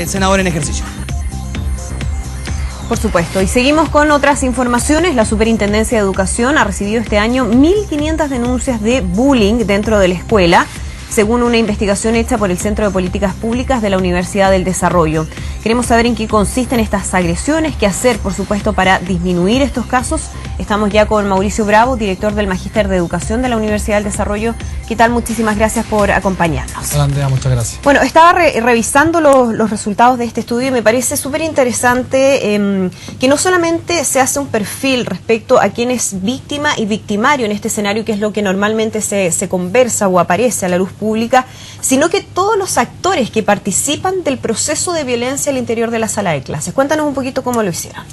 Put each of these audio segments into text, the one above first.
senador en ejercicio. Por supuesto. Y seguimos con otras informaciones. La Superintendencia de Educación ha recibido este año 1.500 denuncias de bullying dentro de la escuela, según una investigación hecha por el Centro de Políticas Públicas de la Universidad del Desarrollo. Queremos saber en qué consisten estas agresiones, qué hacer, por supuesto, para disminuir estos casos. Estamos ya con Mauricio Bravo, director del Magíster de Educación de la Universidad del Desarrollo. ¿Qué tal? Muchísimas gracias por acompañarnos. Hola, Andrea, muchas gracias. Bueno, estaba revisando los resultados de este estudio y me parece súper interesante que no solamente se hace un perfil respecto a quién es víctima y victimario en este escenario, que es lo que normalmente se conversa o aparece a la luz pública, sino que todos los actores que participan del proceso de violencia al interior de la sala de clases. Cuéntanos un poquito cómo lo hicieron.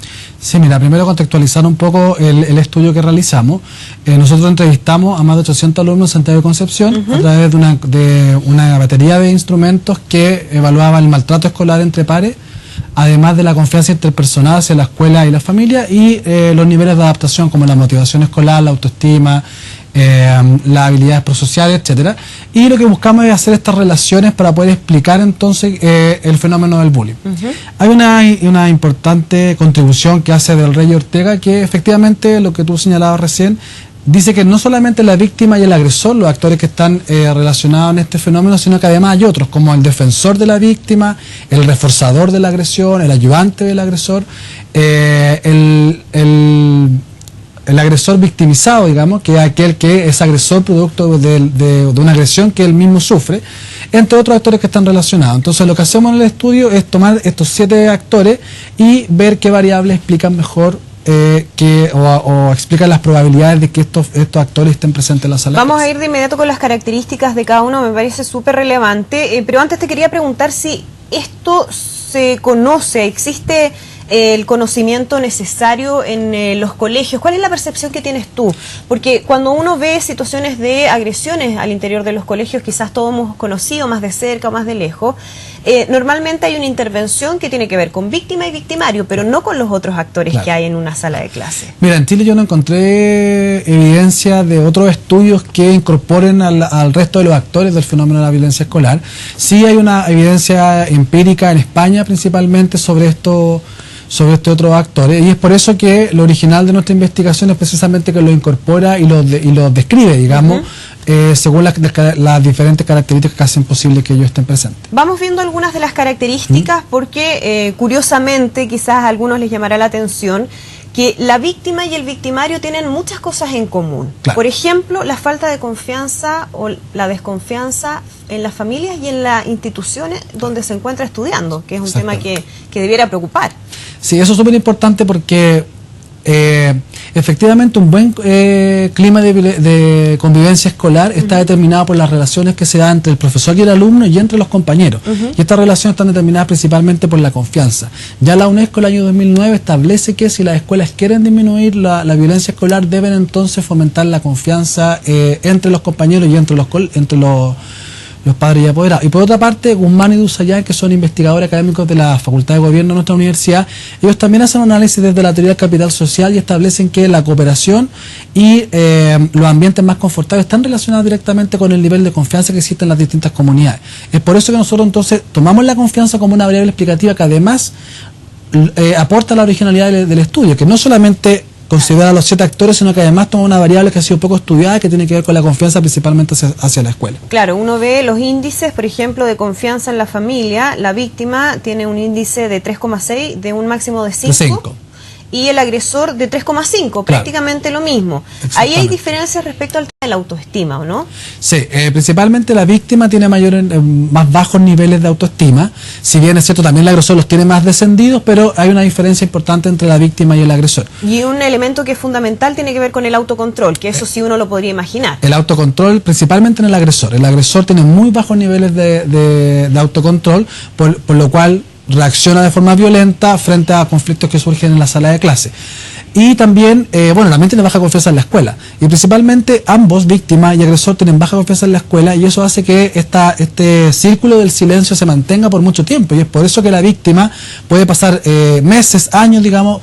Sí, mira, primero contextualizar un poco el estudio que realizamos. Nosotros entrevistamos a más de 800 alumnos en Santiago de Concepción a través de una batería de instrumentos que evaluaban el maltrato escolar entre pares, además de la confianza interpersonal hacia la escuela y la familia, y los niveles de adaptación como la motivación escolar, la autoestima, las habilidades prosociales, etcétera. Y lo que buscamos es hacer estas relaciones para poder explicar entonces el fenómeno del bullying. Hay una importante contribución que hace Del Rey Ortega, que efectivamente lo que tú señalabas recién, dice que no solamente la víctima y el agresor, los actores que están relacionados en este fenómeno, sino que además hay otros, como el defensor de la víctima, el reforzador de la agresión, el ayudante del agresor, el agresor victimizado, digamos, que es aquel que es agresor producto de una agresión que él mismo sufre, entre otros actores que están relacionados. Entonces lo que hacemos en el estudio es tomar estos 7 actores y ver qué variables explican mejor o explican las probabilidades de que estos actores estén presentes en la sala. Vamos a ir de inmediato con las características de cada uno, me parece súper relevante, pero antes te quería preguntar si esto se conoce, existe el conocimiento necesario en los colegios. ¿Cuál es la percepción que tienes tú? Porque cuando uno ve situaciones de agresiones al interior de los colegios, quizás todos hemos conocido más de cerca o más de lejos, normalmente hay una intervención que tiene que ver con víctima y victimario, pero no con los otros actores que hay en una sala de clase. Mira, en Chile yo no encontré evidencia de otros estudios que incorporen al resto de los actores del fenómeno de la violencia escolar. Sí hay una evidencia empírica en España principalmente sobre estos otros actores, y es por eso que lo original de nuestra investigación es precisamente que lo incorpora y lo describe, digamos, según las diferentes características que hacen posible que ellos estén presentes. Vamos viendo algunas de las características porque curiosamente quizás a algunos les llamará la atención que la víctima y el victimario tienen muchas cosas en común. Claro. Por ejemplo, la falta de confianza o la desconfianza en las familias y en las instituciones donde se encuentra estudiando, que es un tema que debiera preocupar. Sí, eso es súper importante porque efectivamente un buen clima de convivencia escolar está determinado por las relaciones que se dan entre el profesor y el alumno y entre los compañeros. Y estas relaciones están determinadas principalmente por la confianza. Ya la UNESCO el año 2009 establece que si las escuelas quieren disminuir la violencia escolar, deben entonces fomentar la confianza entre los compañeros y entre los padres y apoderados. Y por otra parte, Guzmán y Dusayán, que son investigadores académicos de la Facultad de Gobierno de nuestra universidad, ellos también hacen un análisis desde la teoría del capital social y establecen que la cooperación y los ambientes más confortables están relacionados directamente con el nivel de confianza que existe en las distintas comunidades. Es por eso que nosotros entonces tomamos la confianza como una variable explicativa que además aporta la originalidad del estudio, que no solamente considera a los 7 actores, sino que además toma una variable que ha sido poco estudiada, que tiene que ver con la confianza principalmente hacia la escuela. Claro, uno ve los índices, por ejemplo, de confianza en la familia. La víctima tiene un índice de 3,6 de un máximo de 5. Y el agresor de 3,5, prácticamente lo mismo. Ahí hay diferencias respecto al tema de la autoestima, ¿o no? Sí, principalmente la víctima tiene más bajos niveles de autoestima. Si bien es cierto, también el agresor los tiene más descendidos, pero hay una diferencia importante entre la víctima y el agresor. Y un elemento que es fundamental tiene que ver con el autocontrol, que eso sí uno lo podría imaginar. El autocontrol, principalmente en el agresor. El agresor tiene muy bajos niveles de autocontrol, por lo cual reacciona de forma violenta frente a conflictos que surgen en la sala de clase. Y también, también tiene baja confianza en la escuela. Y principalmente ambos, víctima y agresor, tienen baja confianza en la escuela, y eso hace que este círculo del silencio se mantenga por mucho tiempo. Y es por eso que la víctima puede pasar meses, años, digamos,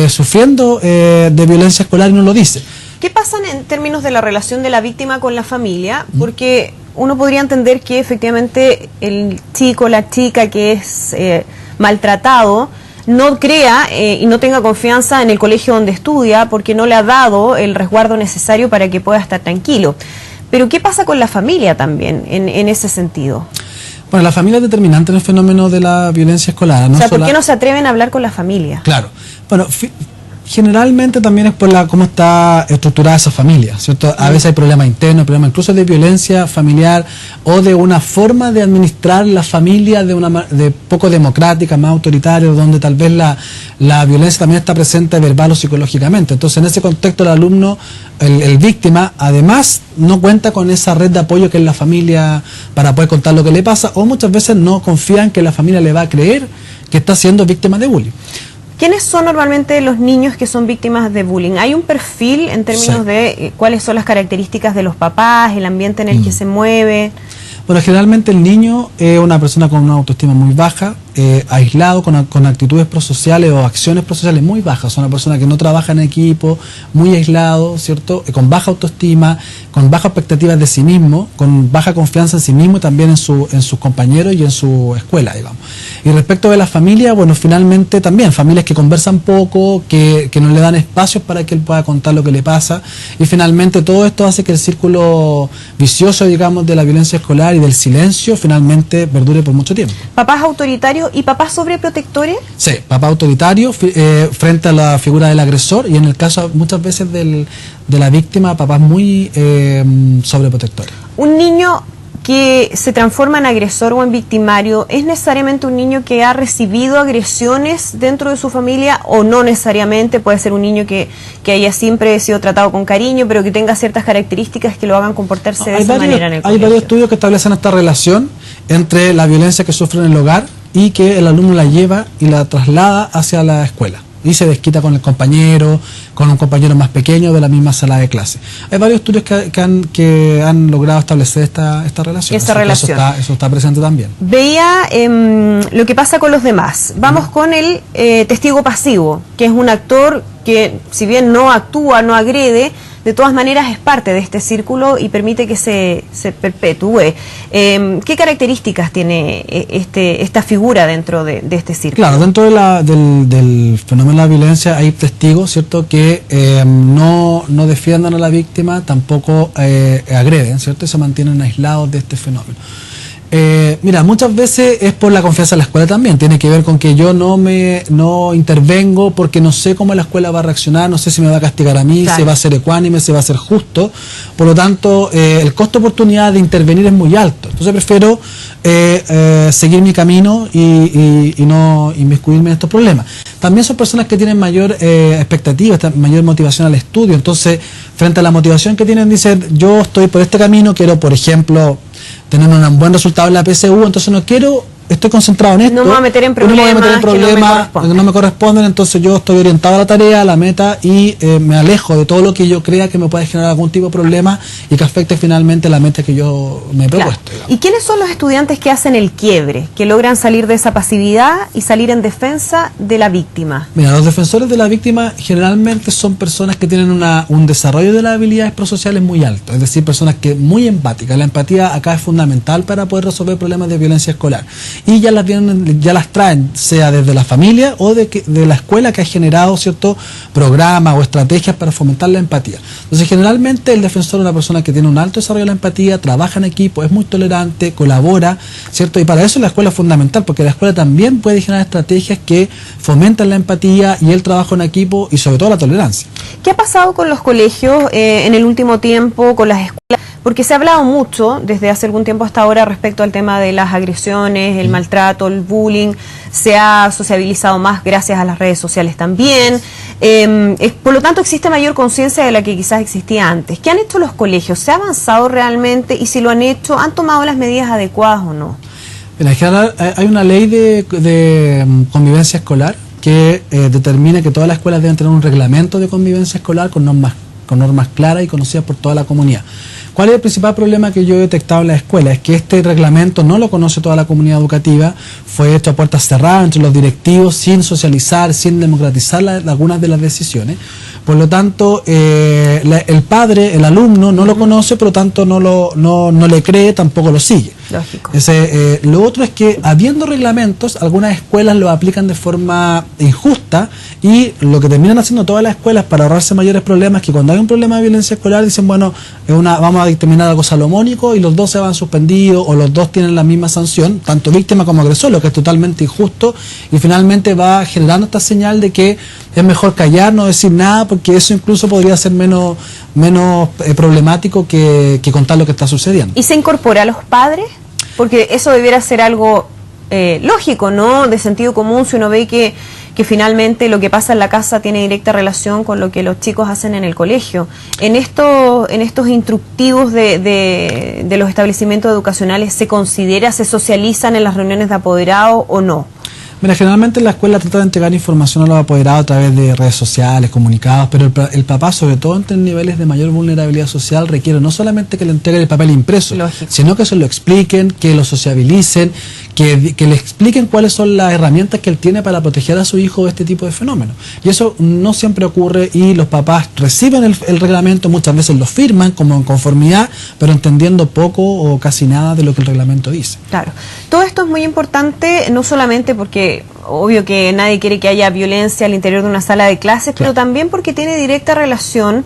sufriendo de violencia escolar y no lo dice. ¿Qué pasa en términos de la relación de la víctima con la familia? Porque uno podría entender que efectivamente el chico, la chica que es maltratado, no crea y no tenga confianza en el colegio donde estudia porque no le ha dado el resguardo necesario para que pueda estar tranquilo. Pero ¿qué pasa con la familia también en ese sentido? Bueno, la familia es determinante en el fenómeno de la violencia escolar. O sea, ¿por qué no se atreven a hablar con la familia? Claro. Bueno, generalmente también es por cómo está estructurada esa familia, ¿cierto? A veces hay problemas internos, problemas incluso de violencia familiar o de una forma de administrar la familia de poco democrática, más autoritaria, donde tal vez la violencia también está presente verbal o psicológicamente. Entonces, en ese contexto, el alumno, el víctima, además no cuenta con esa red de apoyo que es la familia para poder contar lo que le pasa, o muchas veces no confía en que la familia le va a creer que está siendo víctima de bullying. ¿Quiénes son normalmente los niños que son víctimas de bullying? ¿Hay un perfil en términos de cuáles son las características de los papás, el ambiente en el que se mueve? Bueno, generalmente el niño es una persona con una autoestima muy baja, aislado, con actitudes prosociales o acciones prosociales muy bajas. Es una persona que no trabaja en equipo, muy aislado, ¿cierto? Con baja autoestima, con bajas expectativas de sí mismo, con baja confianza en sí mismo y también en sus compañeros y en su escuela, digamos. Y respecto de la familia, bueno, finalmente también familias que conversan poco, que no le dan espacios para que él pueda contar lo que le pasa. Y finalmente todo esto hace que el círculo vicioso, digamos, de la violencia escolar y del silencio finalmente perdure por mucho tiempo. ¿Papás autoritarios y papás sobreprotectores? Sí, papá autoritario frente a la figura del agresor y en el caso muchas veces de la víctima, papás muy sobreprotectores. Un niño que se transforma en agresor o en victimario, ¿es necesariamente un niño que ha recibido agresiones dentro de su familia o no necesariamente? Puede ser un niño que haya siempre sido tratado con cariño, pero que tenga ciertas características que lo hagan comportarse de esa manera en el colegio. Hay varios estudios que establecen esta relación entre la violencia que sufre en el hogar y que el alumno la lleva y la traslada hacia la escuela. Y se desquita con el compañero, con un compañero más pequeño de la misma sala de clase. Hay varios estudios que han logrado establecer esta relación. Eso está presente también. Veía lo que pasa con los demás. Vamos con el testigo pasivo, que es un actor que, si bien no actúa, no agrede, de todas maneras es parte de este círculo y permite que se perpetúe. ¿Qué características tiene esta figura dentro de este círculo? Claro, dentro del fenómeno de la violencia hay testigos, ¿cierto?, que no defiendan a la víctima, tampoco agreden, ¿cierto?, y se mantienen aislados de este fenómeno. Mira, muchas veces es por la confianza en la escuela también, tiene que ver con que yo no intervengo porque no sé cómo la escuela va a reaccionar, no sé si me va a castigar a mí, claro, si va a ser ecuánime, si va a ser justo, por lo tanto el costo de oportunidad de intervenir es muy alto, entonces prefiero seguir mi camino y no inmiscuirme en estos problemas. También son personas que tienen mayor expectativa, mayor motivación al estudio, entonces frente a la motivación que tienen dicen, yo estoy por este camino, quiero por ejemplo tener un buen resultado en la PSU, entonces estoy concentrado en esto. No me voy a meter en problemas que no me corresponden, entonces yo estoy orientado a la tarea, a la meta y me alejo de todo lo que yo crea que me puede generar algún tipo de problema y que afecte finalmente la meta que yo me he propuesto. Claro. ¿Y quiénes son los estudiantes que hacen el quiebre, que logran salir de esa pasividad y salir en defensa de la víctima? Mira, los defensores de la víctima generalmente son personas que tienen un desarrollo de las habilidades prosociales muy alto, es decir, personas que muy empáticas. La empatía acá es fundamental para poder resolver problemas de violencia escolar. Y ya las traen, sea desde la familia o de la escuela que ha generado ciertos programas o estrategias para fomentar la empatía. Entonces, generalmente el defensor es una persona que tiene un alto desarrollo de la empatía, trabaja en equipo, es muy tolerante, colabora, ¿cierto? Y para eso la escuela es fundamental, porque la escuela también puede generar estrategias que fomentan la empatía y el trabajo en equipo y sobre todo la tolerancia. ¿Qué ha pasado con los colegios en el último tiempo, con las escuelas? Porque se ha hablado mucho desde hace algún tiempo hasta ahora respecto al tema de las agresiones, el maltrato, el bullying. Se ha sociabilizado más gracias a las redes sociales también. Por lo tanto, existe mayor conciencia de la que quizás existía antes. ¿Qué han hecho los colegios? ¿Se ha avanzado realmente? Y si lo han hecho, ¿han tomado las medidas adecuadas o no? En general, hay una ley de convivencia escolar que determina que todas las escuelas deben tener un reglamento de convivencia escolar con normas claras y conocidas por toda la comunidad. ¿Cuál es el principal problema que yo he detectado en la escuela? Es que este reglamento no lo conoce toda la comunidad educativa, fue hecho a puertas cerradas entre los directivos, sin socializar, sin democratizar algunas de las decisiones. Por lo tanto, el padre, el alumno, no lo conoce, por lo tanto no le cree, tampoco lo sigue. Lógico. Lo otro es que, habiendo reglamentos, algunas escuelas lo aplican de forma injusta, y lo que terminan haciendo todas las escuelas para ahorrarse mayores problemas es que cuando hay un problema de violencia escolar dicen, bueno, vamos a dictaminar algo salomónico y los dos se van suspendidos o los dos tienen la misma sanción, tanto víctima como agresor, lo que es totalmente injusto, y finalmente va generando esta señal de que es mejor callar, no decir nada, porque eso incluso podría ser menos problemático que contar lo que está sucediendo. ¿Y se incorpora a los padres? Porque eso debiera ser algo lógico, ¿no? De sentido común, si uno ve que finalmente lo que pasa en la casa tiene directa relación con lo que los chicos hacen en el colegio. En estos instructivos de los establecimientos educacionales, ¿se considera, se socializan en las reuniones de apoderados o no? Mira, generalmente la escuela trata de entregar información a los apoderados a través de redes sociales, comunicados, pero el papá, sobre todo entre niveles de mayor vulnerabilidad social, requiere no solamente que le entreguen el papel impreso, lógico, sino que se lo expliquen, que lo sociabilicen, que le expliquen cuáles son las herramientas que él tiene para proteger a su hijo de este tipo de fenómenos. Y eso no siempre ocurre, y los papás reciben el reglamento, muchas veces lo firman como en conformidad, pero entendiendo poco o casi nada de lo que el reglamento dice. Claro. Todo esto es muy importante, no solamente porque obvio que nadie quiere que haya violencia al interior de una sala de clases, claro, pero también porque tiene directa relación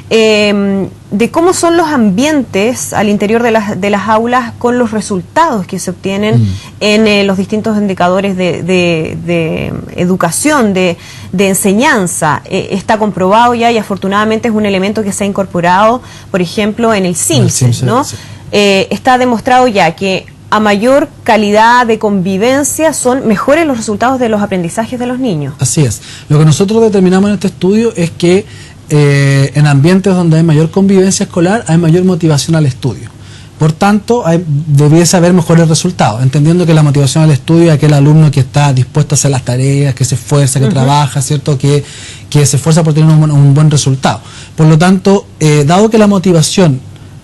de cómo son los ambientes al interior de las aulas con los resultados que se obtienen en los distintos indicadores de educación, de enseñanza. Está comprobado ya, y afortunadamente es un elemento que se ha incorporado, por ejemplo, en el CIMSE, ¿no? Sí. Está demostrado ya que a mayor calidad de convivencia son mejores los resultados de los aprendizajes de los niños. Así es. Lo que nosotros determinamos en este estudio es que en ambientes donde hay mayor convivencia escolar hay mayor motivación al estudio. Por tanto, debiese haber mejores resultados, entendiendo que la motivación al estudio es aquel alumno que está dispuesto a hacer las tareas, que se esfuerza, que trabaja, ¿cierto? Que se esfuerza por tener un buen resultado. Por lo tanto, dado que la motivación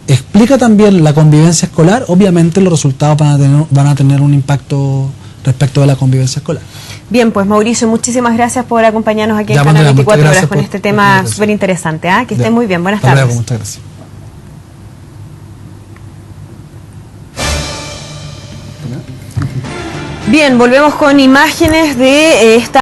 explica también la convivencia escolar, obviamente los resultados van a tener un impacto respecto de la convivencia escolar. Bien, pues Mauricio, muchísimas gracias por acompañarnos aquí en Canal 24 Horas con este tema súper interesante. Que estén muy bien, buenas tardes. Muchas gracias. Bien, volvemos con imágenes de esta